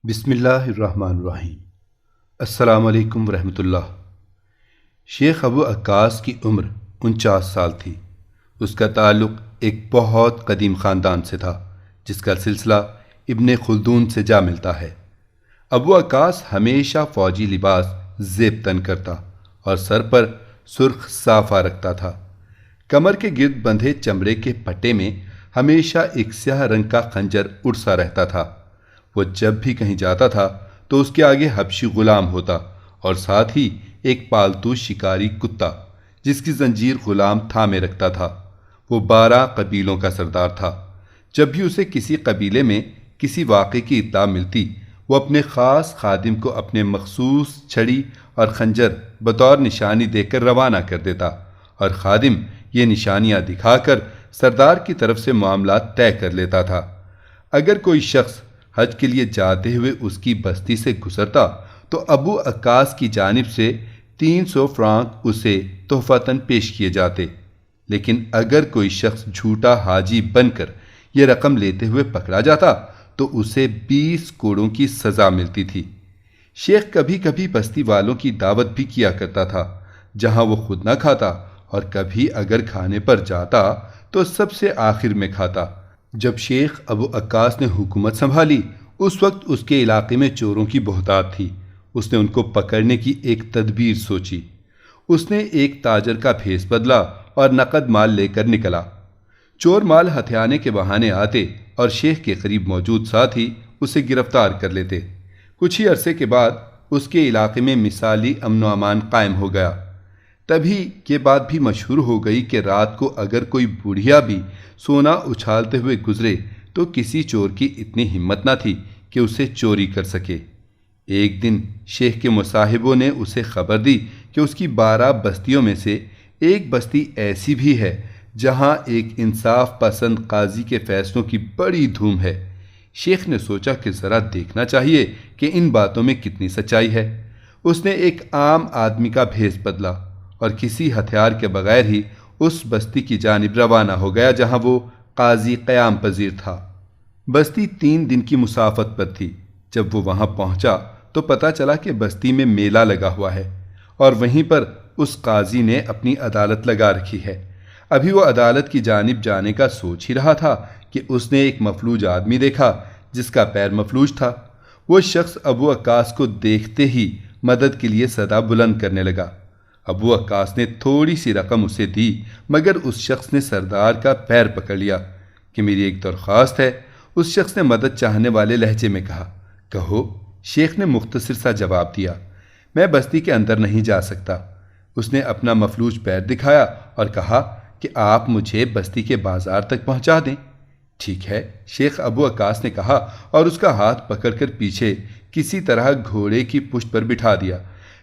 بسم اللہ الرحمن الرحیم۔ السلام علیکم ورحمۃ اللہ۔ شیخ ابو عکاس کی عمر 49 سال تھی۔ اس کا تعلق ایک بہت قدیم خاندان سے تھا جس کا سلسلہ ابن خلدون سے جا ملتا ہے۔ ابو عکاس ہمیشہ فوجی لباس زیب تن کرتا اور سر پر سرخ صافہ رکھتا تھا۔ کمر کے گرد بندھے چمڑے کے پٹے میں ہمیشہ ایک سیاہ رنگ کا خنجر اڑسا رہتا تھا۔ وہ جب بھی کہیں جاتا تھا تو اس کے آگے حبشی غلام ہوتا اور ساتھ ہی ایک پالتو شکاری کتا جس کی زنجیر غلام تھامے رکھتا تھا۔ وہ 12 قبیلوں کا سردار تھا۔ جب بھی اسے کسی قبیلے میں کسی واقعے کی اطلاع ملتی وہ اپنے خاص خادم کو اپنے مخصوص چھڑی اور خنجر بطور نشانی دے کر روانہ کر دیتا اور خادم یہ نشانیاں دکھا کر سردار کی طرف سے معاملات طے کر لیتا تھا۔ اگر کوئی شخص حج کے لیے جاتے ہوئے اس کی بستی سے گزرتا تو ابو عکاس کی جانب سے 300 فرانک اسے تحفتاً پیش کیے جاتے، لیکن اگر کوئی شخص جھوٹا حاجی بن کر یہ رقم لیتے ہوئے پکڑا جاتا تو اسے 20 کوڑوں کی سزا ملتی تھی۔ شیخ کبھی کبھی بستی والوں کی دعوت بھی کیا کرتا تھا جہاں وہ خود نہ کھاتا، اور کبھی اگر کھانے پر جاتا تو سب سے آخر میں کھاتا۔ جب شیخ ابو عکاس نے حکومت سنبھالی اس وقت اس کے علاقے میں چوروں کی بہتات تھی۔ اس نے ان کو پکڑنے کی ایک تدبیر سوچی۔ اس نے ایک تاجر کا بھیس بدلا اور نقد مال لے کر نکلا۔ چور مال ہتھیانے کے بہانے آتے اور شیخ کے قریب موجود ساتھی اسے گرفتار کر لیتے۔ کچھ ہی عرصے کے بعد اس کے علاقے میں مثالی امن و امان قائم ہو گیا۔ تبھی یہ بات بھی مشہور ہو گئی کہ رات کو اگر کوئی بوڑھیا بھی سونا اچھالتے ہوئے گزرے تو کسی چور کی اتنی ہمت نہ تھی کہ اسے چوری کر سکے۔ ایک دن شیخ کے مصاحبوں نے اسے خبر دی کہ اس کی 12 بستیوں میں سے ایک بستی ایسی بھی ہے جہاں ایک انصاف پسند قاضی کے فیصلوں کی بڑی دھوم ہے۔ شیخ نے سوچا کہ ذرا دیکھنا چاہیے کہ ان باتوں میں کتنی سچائی ہے۔ اس نے ایک عام آدمی کا بھیس بدلا اور کسی ہتھیار کے بغیر ہی اس بستی کی جانب روانہ ہو گیا جہاں وہ قاضی قیام پذیر تھا۔ بستی 3 دن کی مسافت پر تھی۔ جب وہ وہاں پہنچا تو پتہ چلا کہ بستی میں میلہ لگا ہوا ہے اور وہیں پر اس قاضی نے اپنی عدالت لگا رکھی ہے۔ ابھی وہ عدالت کی جانب جانے کا سوچ ہی رہا تھا کہ اس نے ایک مفلوج آدمی دیکھا جس کا پیر مفلوج تھا۔ وہ شخص ابو عکاس کو دیکھتے ہی مدد کے لیے صدا بلند کرنے لگا۔ ابو عکاس نے تھوڑی سی رقم اسے دی مگر اس شخص نے سردار کا پیر پکڑ لیا کہ میری ایک درخواست ہے۔ اس شخص نے مدد چاہنے والے لہجے میں کہا، کہو۔ شیخ نے مختصر سا جواب دیا، میں بستی کے اندر نہیں جا سکتا۔ اس نے اپنا مفلوج پیر دکھایا اور کہا کہ آپ مجھے بستی کے بازار تک پہنچا دیں۔ ٹھیک ہے، شیخ ابو عکاس نے کہا اور اس کا ہاتھ پکڑ کر پیچھے کسی طرح گھوڑے کی پشت پر بٹھا دیا۔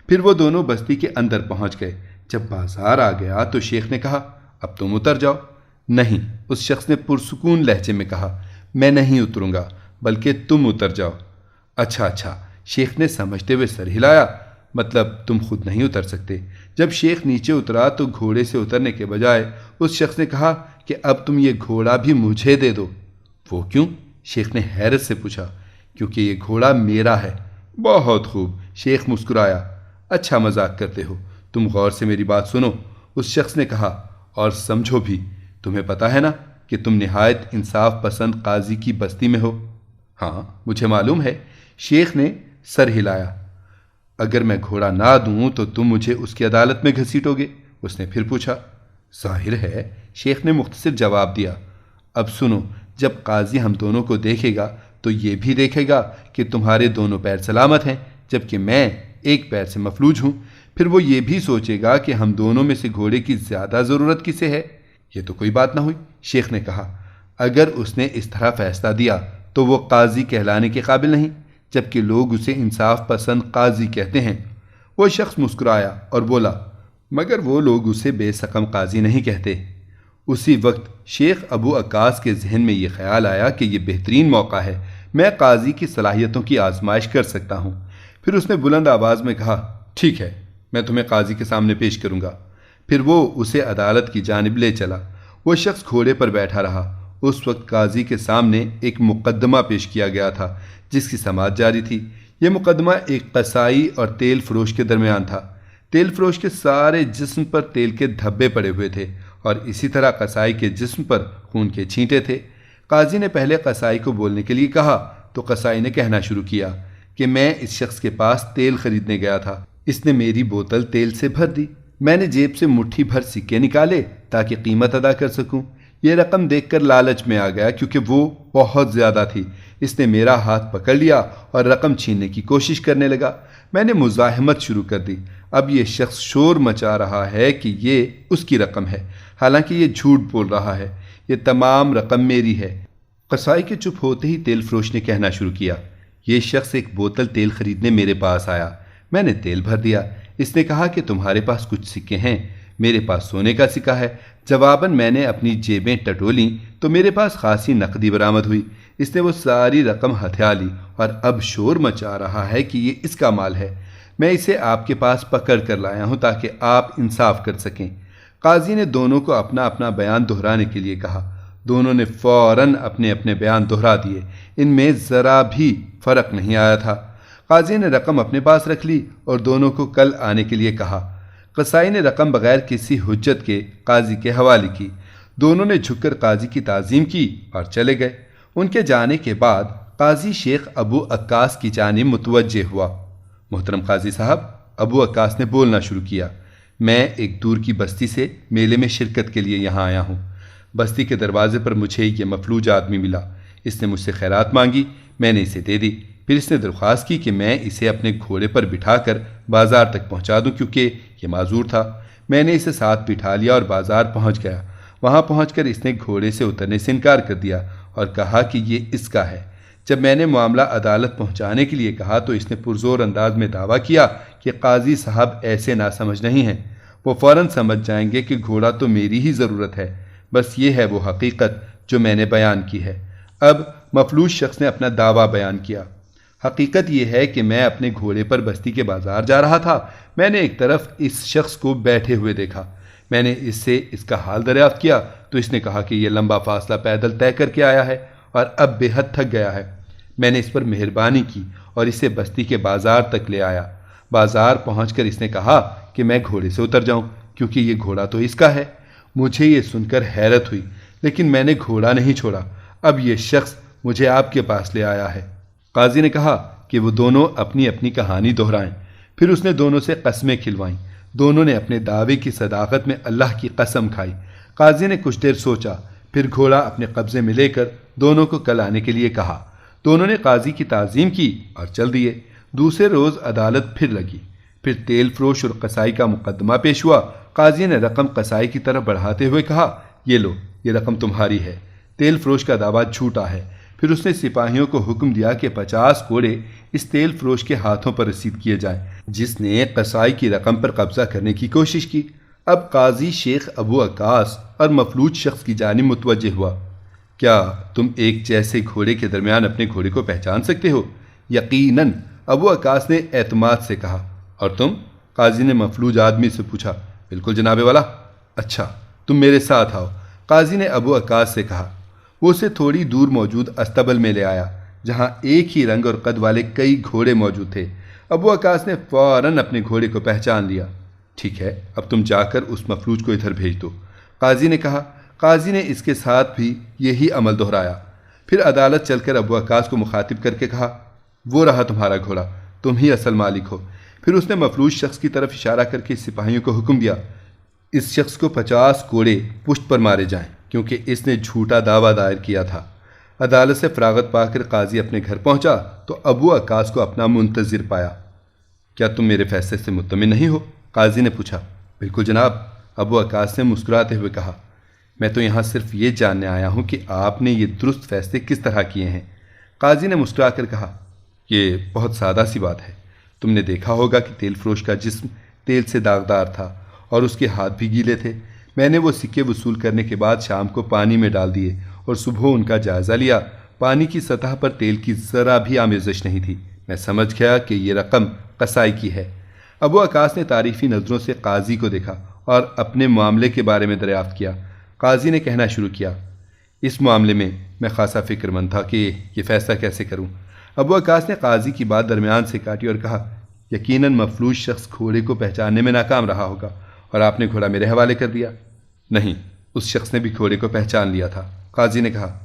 پھر وہ دونوں بستی کے اندر پہنچ گئے۔ جب بازار آ گیا تو شیخ نے کہا، اب تم اتر جاؤ۔ نہیں، اس شخص نے پرسکون لہجے میں کہا، میں نہیں اتروں گا بلکہ تم اتر جاؤ۔ اچھا، شیخ نے سمجھتے ہوئے سر ہلایا، مطلب تم خود نہیں اتر سکتے۔ جب شیخ نیچے اترا تو گھوڑے سے اترنے کے بجائے اس شخص نے کہا کہ اب تم یہ گھوڑا بھی مجھے دے دو۔ وہ کیوں؟ شیخ نے حیرت سے پوچھا۔ کیونکہ یہ گھوڑا میرا ہے۔ بہت خوب، شیخ مسکرایا۔ اچھا مذاق کرتے ہو، تم غور سے میری بات سنو، اس شخص نے کہا، اور سمجھو بھی، تمہیں پتا ہے نا کہ تم نہایت انصاف پسند قاضی کی بستی میں ہو؟ ہاں، مجھے معلوم ہے۔ شیخ نے سر ہلایا۔ اگر میں گھوڑا نہ دوں تو تم مجھے اس کی عدالت میں گھسیٹو گے؟ اس نے پھر پوچھا۔ ظاہر ہے، شیخ نے مختصر جواب دیا۔ اب سنو، جب قاضی ہم دونوں کو دیکھے گا تو یہ بھی دیکھے گا کہ تمہارے دونوں پیر سلامت ہیں جبکہ میں ایک پیر سے مفلوج ہوں۔ پھر وہ یہ بھی سوچے گا کہ ہم دونوں میں سے گھوڑے کی زیادہ ضرورت کسے ہے۔ یہ تو کوئی بات نہ ہوئی، شیخ نے کہا۔ اگر اس نے اس طرح فیصلہ دیا تو وہ قاضی کہلانے کے قابل نہیں، جبکہ لوگ اسے انصاف پسند قاضی کہتے ہیں۔ وہ شخص مسکرایا اور بولا، مگر وہ لوگ اسے بے سقم قاضی نہیں کہتے۔ اسی وقت شیخ ابو عکاس کے ذہن میں یہ خیال آیا کہ یہ بہترین موقع ہے، میں قاضی کی صلاحیتوں کی آزمائش کر سکتا ہوں۔ پھر اس نے بلند آواز میں کہا، ٹھیک ہے، میں تمہیں قاضی کے سامنے پیش کروں گا۔ پھر وہ اسے عدالت کی جانب لے چلا۔ وہ شخص گھوڑے پر بیٹھا رہا۔ اس وقت قاضی کے سامنے ایک مقدمہ پیش کیا گیا تھا جس کی سماعت جاری تھی۔ یہ مقدمہ ایک قصائی اور تیل فروش کے درمیان تھا۔ تیل فروش کے سارے جسم پر تیل کے دھبے پڑے ہوئے تھے اور اسی طرح قصائی کے جسم پر خون کے چھینٹے تھے۔ قاضی نے پہلے قصائی کو بولنے کے لیے کہا تو قصائی نے کہنا شروع کیا کہ میں اس شخص کے پاس تیل خریدنے گیا تھا، اس نے میری بوتل تیل سے بھر دی، میں نے جیب سے مٹھی بھر سکے نکالے تاکہ قیمت ادا کر سکوں۔ یہ رقم دیکھ کر لالچ میں آ گیا کیونکہ وہ بہت زیادہ تھی۔ اس نے میرا ہاتھ پکڑ لیا اور رقم چھیننے کی کوشش کرنے لگا۔ میں نے مزاحمت شروع کر دی۔ اب یہ شخص شور مچا رہا ہے کہ یہ اس کی رقم ہے، حالانکہ یہ جھوٹ بول رہا ہے، یہ تمام رقم میری ہے۔ قصائی کے چپ ہوتے ہی تیل فروش نے کہنا شروع کیا، یہ شخص ایک بوتل تیل خریدنے میرے پاس آیا، میں نے تیل بھر دیا۔ اس نے کہا کہ تمہارے پاس کچھ سکے ہیں، میرے پاس سونے کا سکہ ہے۔ جواباً میں نے اپنی جیبیں ٹٹولیں تو میرے پاس خاصی نقدی برآمد ہوئی۔ اس نے وہ ساری رقم ہتھیا لی اور اب شور مچا رہا ہے کہ یہ اس کا مال ہے۔ میں اسے آپ کے پاس پکڑ کر لایا ہوں تاکہ آپ انصاف کر سکیں۔ قاضی نے دونوں کو اپنا اپنا بیان دہرانے کے لیے کہا۔ دونوں نے فوراً اپنے اپنے بیان دہرا دیے، ان میں ذرا بھی فرق نہیں آیا تھا۔ قاضی نے رقم اپنے پاس رکھ لی اور دونوں کو کل آنے کے لیے کہا۔ قصائی نے رقم بغیر کسی حجت کے قاضی کے حوالے کی۔ دونوں نے جھک کر قاضی کی تعظیم کی اور چلے گئے۔ ان کے جانے کے بعد قاضی شیخ ابو عکاس کی جانب متوجہ ہوا۔ محترم قاضی صاحب، ابو عکاس نے بولنا شروع کیا، میں ایک دور کی بستی سے میلے میں شرکت کے لیے یہاں آیا ہوں۔ بستی کے دروازے پر مجھے یہ مفلوج آدمی ملا، اس نے مجھ سے خیرات مانگی، میں نے اسے دے دی۔ پھر اس نے درخواست کی کہ میں اسے اپنے گھوڑے پر بٹھا کر بازار تک پہنچا دوں کیونکہ یہ معذور تھا۔ میں نے اسے ساتھ بٹھا لیا اور بازار پہنچ گیا۔ وہاں پہنچ کر اس نے گھوڑے سے اترنے سے انکار کر دیا اور کہا کہ یہ اس کا ہے۔ جب میں نے معاملہ عدالت پہنچانے کے لیے کہا تو اس نے پرزور انداز میں دعویٰ کیا کہ قاضی صاحب ایسے ناسمجھ نہیں ہیں، وہ فوراً سمجھ جائیں گے کہ گھوڑا تو میری ہی ضرورت ہے، بس یہ ہے وہ حقیقت جو میں نے بیان کی ہے۔ اب مفلوج شخص نے اپنا دعویٰ بیان کیا۔ حقیقت یہ ہے کہ میں اپنے گھوڑے پر بستی کے بازار جا رہا تھا، میں نے ایک طرف اس شخص کو بیٹھے ہوئے دیکھا۔ میں نے اس سے اس کا حال دریافت کیا تو اس نے کہا کہ یہ لمبا فاصلہ پیدل طے کر کے آیا ہے اور اب بے حد تھک گیا ہے۔ میں نے اس پر مہربانی کی اور اسے بستی کے بازار تک لے آیا۔ بازار پہنچ کر اس نے کہا کہ میں گھوڑے سے اتر جاؤں کیونکہ یہ گھوڑا تو اس کا ہے۔ مجھے یہ سن کر حیرت ہوئی، لیکن میں نے گھوڑا نہیں چھوڑا۔ اب یہ شخص مجھے آپ کے پاس لے آیا ہے۔ قاضی نے کہا کہ وہ دونوں اپنی اپنی کہانی دہرائیں۔ پھر اس نے دونوں سے قسمیں کھلوائیں۔ دونوں نے اپنے دعوے کی صداقت میں اللہ کی قسم کھائی۔ قاضی نے کچھ دیر سوچا، پھر گھوڑا اپنے قبضے میں لے کر دونوں کو کل آنے کے لیے کہا۔ دونوں نے قاضی کی تعظیم کی اور چل دیے۔ دوسرے روز عدالت پھر لگی۔ پھر تیل فروش اور قصائی کا مقدمہ پیش ہوا۔ قاضی نے رقم قصائی کی طرف بڑھاتے ہوئے کہا، یہ لو، یہ رقم تمہاری ہے۔ تیل فروش کا دعویٰ جھوٹا ہے۔ پھر اس نے سپاہیوں کو حکم دیا کہ 50 کوڑے اس تیل فروش کے ہاتھوں پر رسید کیے جائیں جس نے قصائی کی رقم پر قبضہ کرنے کی کوشش کی۔ اب قاضی شیخ ابو عکاس اور مفلوج شخص کی جانب متوجہ ہوا، کیا تم ایک جیسے گھوڑے کے درمیان اپنے گھوڑے کو پہچان سکتے ہو؟ یقیناً، ابو عکاس نے اعتماد سے کہا۔ اور تم؟ قاضی نے مفلوج آدمی سے پوچھا۔ بالکل جناب والا۔ اچھا، تم میرے ساتھ آؤ، قاضی نے ابو عکاس سے کہا۔ وہ اسے تھوڑی دور موجود استبل میں لے آیا جہاں ایک ہی رنگ اور قد والے کئی گھوڑے موجود تھے۔ ابو عکاس نے فوراً اپنے گھوڑے کو پہچان لیا۔ ٹھیک ہے، اب تم جا کر اس مفلوج کو ادھر بھیج دو، قاضی نے کہا۔ قاضی نے اس کے ساتھ بھی یہی عمل دہرایا۔ پھر عدالت چل کر ابو عکاس کو مخاطب کر کے کہا، وہ رہا تمہارا گھوڑا، تم ہی اصل مالک ہو۔ پھر اس نے مفلوج شخص کی طرف اشارہ کر کے سپاہیوں کو حکم دیا، اس شخص کو 50 کوڑے پشت پر مارے جائیں کیونکہ اس نے جھوٹا دعویٰ دائر کیا تھا۔ عدالت سے فراغت پا کر قاضی اپنے گھر پہنچا تو ابو عکاس کو اپنا منتظر پایا۔ کیا تم میرے فیصلے سے مطمئن نہیں ہو؟ قاضی نے پوچھا۔ بالکل جناب، ابو عکاس نے مسکراتے ہوئے کہا، میں تو یہاں صرف یہ جاننے آیا ہوں کہ آپ نے یہ درست فیصلے کس طرح کیے ہیں۔ قاضی نے مسکرا کر کہا، یہ بہت سادہ سی بات ہے۔ تم نے دیکھا ہوگا کہ تیل فروش کا جسم تیل سے داغدار تھا اور اس کے ہاتھ بھی گیلے تھے۔ میں نے وہ سکے وصول کرنے کے بعد شام کو پانی میں ڈال دیے اور صبح ان کا جائزہ لیا۔ پانی کی سطح پر تیل کی ذرا بھی آمیزش نہیں تھی۔ میں سمجھ گیا کہ یہ رقم قصائی کی ہے۔ ابو عکاس نے تعریفی نظروں سے قاضی کو دیکھا اور اپنے معاملے کے بارے میں دریافت کیا۔ قاضی نے کہنا شروع کیا، اس معاملے میں خاصا فکر مند تھا کہ یہ فیصلہ کیسے کروں۔ ابو عکاس نے قاضی کی بات درمیان سے کاٹی اور کہا، یقیناً مفلوج شخص گھوڑے کو پہچاننے میں ناکام رہا ہوگا اور آپ نے گھوڑا میرے حوالے کر دیا۔ نہیں، اس شخص نے بھی گھوڑے کو پہچان لیا تھا۔ قاضی نے کہا،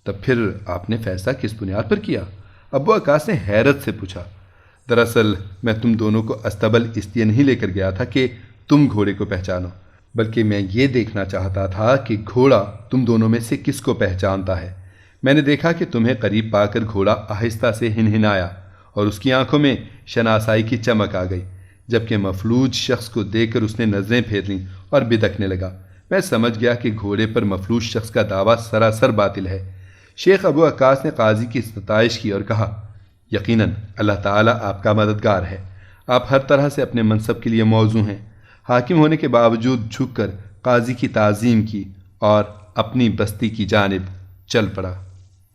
تب پھر آپ نے فیصلہ کس بنیاد پر کیا؟ ابو عکاس نے حیرت سے پوچھا۔ دراصل میں تم دونوں کو استبل اس لیے نہیں لے کر گیا تھا کہ تم گھوڑے کو پہچانو، بلکہ میں یہ دیکھنا چاہتا تھا کہ گھوڑا تم دونوں میں سے کس کو پہچانتا ہے۔ میں نے دیکھا کہ تمہیں قریب پا کر گھوڑا آہستہ سے ہنہنایا اور اس کی آنکھوں میں شناسائی کی چمک آ گئی، جبکہ مفلوج شخص کو دیکھ کر اس نے نظریں پھیر لیں اور بدکنے لگا۔ میں سمجھ گیا کہ گھوڑے پر مفلوج شخص کا دعویٰ سراسر باطل ہے۔ شیخ ابو عکاس نے قاضی کی ستائش کی اور کہا، یقیناً اللہ تعالیٰ آپ کا مددگار ہے، آپ ہر طرح سے اپنے منصب کے لیے موزوں ہیں۔ حاکم ہونے کے باوجود جھک کر قاضی کی تعظیم کی اور اپنی بستی کی جانب چل پڑا۔